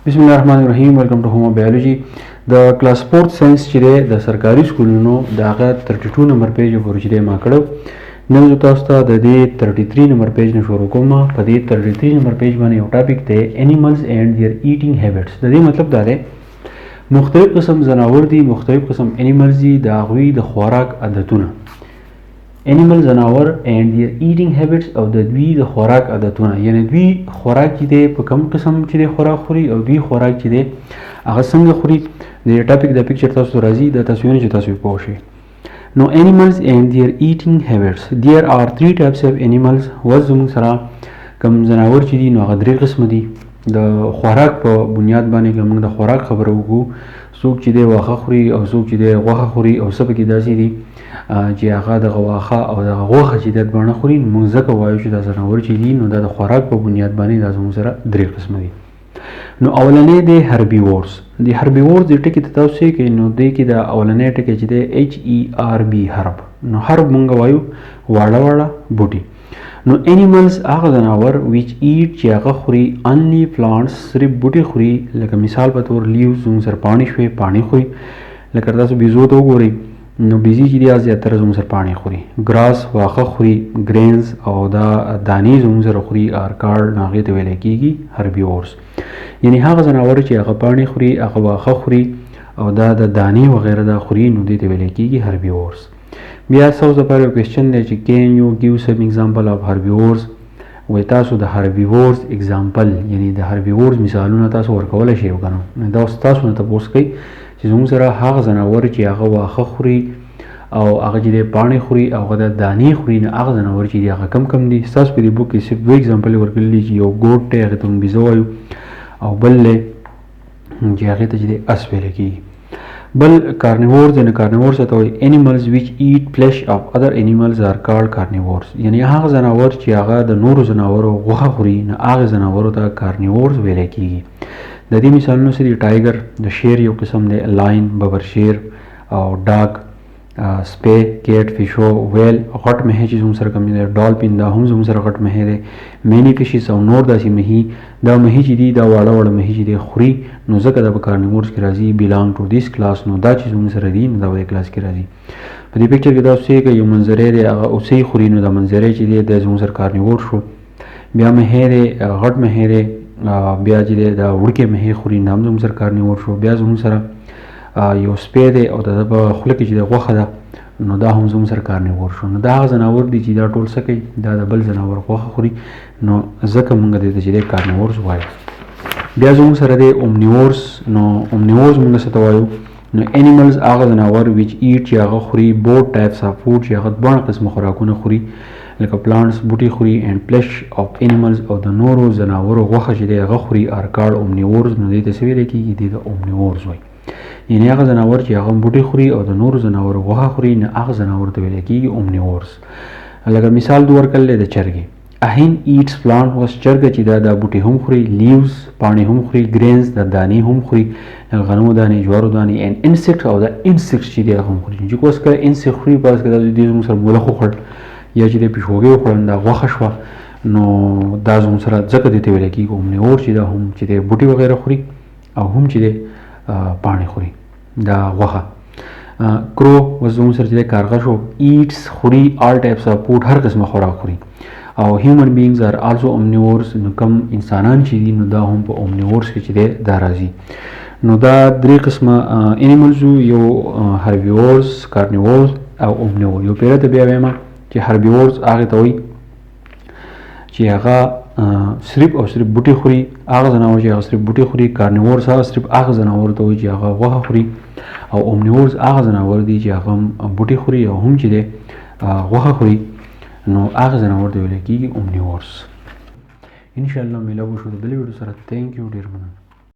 بسم الله الرحمن الرحیم. ویلکم ټو هوم بایولوژي. د کلاس 4 ساينس چې د سرکاري سکولونو دغه 32 نمبر پیج پورې چې ما کړو نن زه تاسو ته د دې 33 نمبر پیج نه شروع کوم. په دې 33 نمبر پیج باندې یو ټاپک دی انیملز اینڈ देयर ایټینګ هابټس. د دې مطلب دا دی مختلف قسم ځناور دي، مختلف قسم انیملز دي، د هغوی د خوراک عادتونه. انیمل ځناور اینڈ देयर ایټینګ هابټس او د دوی د خوراک عادتونه، یعنی دوی خوراک چې دی په کوم قسم چې دی خوراک خوري او دوی خوراک چې دی هغه څنګه خوري. د ټاپک د پکچر تاسو راځي د تاسو نه چې تاسو پوه شئ. نو animals and their eating habits. There are 3 types of animals. وزمون سره کوم ځناور چې دي نو هغه 3 قسم دي. د خوراک په بنیاد باندې کوم د خوراک خبره وکړو، څوک چې دی واخه خوري او څوک چې دی غوښه خوري او څه پکې داسې دي چې هغه د غواخه او د غوښه چې د باندې خوري. موږ ځکه وایو چې دا ځناور چې دي نو د خوراک په بنیاد باندې دا زموږ سره 3 قسم دي. نو اولنې د هربیورز. د هربیورز د ټکی ته تاسو کې نو د کې د اولنې ټکی چې د HERB هرب. نو هرب مونږ وایو واړه واړه بوټي. نو انیملز هغه ځناور which eat چې هغه خوري only plants، صرف بوټي خوري. لکه مثال په تور لیوز زموږ سره پاڼې شوي، پاڼې خوري. لکه تاسو بیزو ته وګورئ نو بیزی چې دی زیاتره زموږ سره پاڼې خوري. ګراس واښه خوري، ګرینز او دا دانې زموږ سره خوري. آرکاړ هغې ته ویلی کېږي هربیورز، یعنی هغه ځناور چې هغه پاڼې خوري، هغه واښه خوري او دا د دانې وغیره دا خوري نو دې ته ویلی کېږي هربیورز. بیا ستاسو دپاره یو کوېسچن دی چې کین یو ګیو سم اگزامپل اف هربیورز. وایي تاسو د هربیورز اگزامپل یعنی د هربیورز مثالونه تاسو ورکولی شئ که نه. دا اوس تاسو نه تپوس کوئ چې زموږ سره هغه ځناور چې هغه واښه خوري او هغه چې دی پاڼې خوري او هغه د دانې خوري نو هغه ځناور چې دی هغه کم دي. ستاسو په دې بوک کې صرف 2 اگزامپل ورکړي دي چې یو ګوټ دی هغې ته موږ بیزه وایو او بل دی چې هغې ته چې دی اس ویلی کېږي. بل کارنیورز دی. نو کارنیورز ته وایي انیملز ویچ ایټ فلیش اف ادر انیملز آر کالډ کارنیورز. یعنی هغه ځناور چې هغه د نورو ځناورو غوښه خوري نو هغه ځناورو ته کارنیورز ویلی کېږي. د دې مثالونه څه دي؟ ټایګر د شیر یو قسم دی، لاین ببر شیر او ډاګ، سپی، کیټ، فیشو، ویل، غټ مهی چې زموږ سره کوم دی، ډالفین دا هم زموږ سره غټ مهی دی، مینی فیشز او نور داسې مهي. دا مهي چې دي دا واړه واړه مهي چې دی خوري نو ځکه دا په کارنیورز کې راځي بیلانګ ټو دیس کلاس. نو دا چې زموږ سره دي نو دا په دې کلاس کې راځي. په دې پکچر کې دا څه کې یو منظری دی هغه اوسې خوري نو دا منظری چې دی د زموږ سره کارنیور شو. بیا مهی دی، غټ مهی دی، بیا چې دی دا وړکې مهی خوري نو هم زموږ سره کارنیور شو. بیا زموږ سره یو سپی دی او د په خوله کې چې د غوښه ده نو دا هم زموږ سره کارنیور شو. نو دا هغه ځناور دي چې دا ټول څه کوي، دا د بل ځناور غوښه خوري نو ځکه مونږ دې ته چې دی کارنیورز وایو. بیا زموږ سره دی اومنیورز. نو اومنیورز مونږ څه ته وایو؟ نو انیملز هغه ځناور ویچ ایټ چې هغه خوري بوت ټایپس اف فوډ چې هغه 2 قسمه خوراکونه خوري لکه پلانټس بوټي خوري اینډ فلیش اف انیملز او د نورو ځناورو غوښه چې دی هغه خوري آر کالډ اومنیورز. نو دې ته څه ویلی کېږي؟ دې ته اومنیورز وایي. یعنی هغه ځناور چې هغه بوټي خوري او د نورو ځناورو غوښه خوري نه هغه ځناور ته ویلی کېږي اومنیورز. لکه مثال دو ورکړل دی د چرګې. اهین ایټس پلانټ. اوس چرګه چې دا بوټي هم خوري، لیوز پاڼې هم خوري، ګرینز د دانې هم خوري، غنمو دانې، جوارو دانې، اینډ انسیکټ او د انسیکټس چې دی هغه هم خوري. چې اوس کله انسیکټ خوري په اساس کې دا دې زموږ سره مولخ وخوړل یا چې د پیشوګۍ وخوړل دا غوښه شوه نو دا زموږ سره ځکه دې ته ویلی کېږي اومنیور چې دا هم چې دی بوټي وغیره خوري او هم چې دی پاڼې خوري دا غوښه. کرو اوس زموږ سره چې دی کارغه شو. ایټس خوري آل ټایپس اف فوډ، هر قسمه خوراک خوري. او هیومن بینګز آر آلسو اومنیورز. نو کم انسانان چې دي نو دا هم په اومنیورز کې چې دی دا راځي. نو دا 3 قسمه انیملز یو هربیورز، کارنیورز او اومنیور. یو پیره ته بیا وایم چې هربیورز هغې ته وایي چې هغه صرف او صرف بوټي خوري، هغه ځناور چې هغه صرف بوټي خوري. کارنیورز هغه صرف هغه ځناور ته وایي چې هغه غوښه خوري او اومنیورز هغه ځناور دي چې هغه بوټي خوري او هم چې دی غوښه خوري نو هغه ځناور ته ویلی کېږي اومنیورز. انشاءالله میلاو شو د بلې ویډیو سره. تھینک یو ډېر مننه.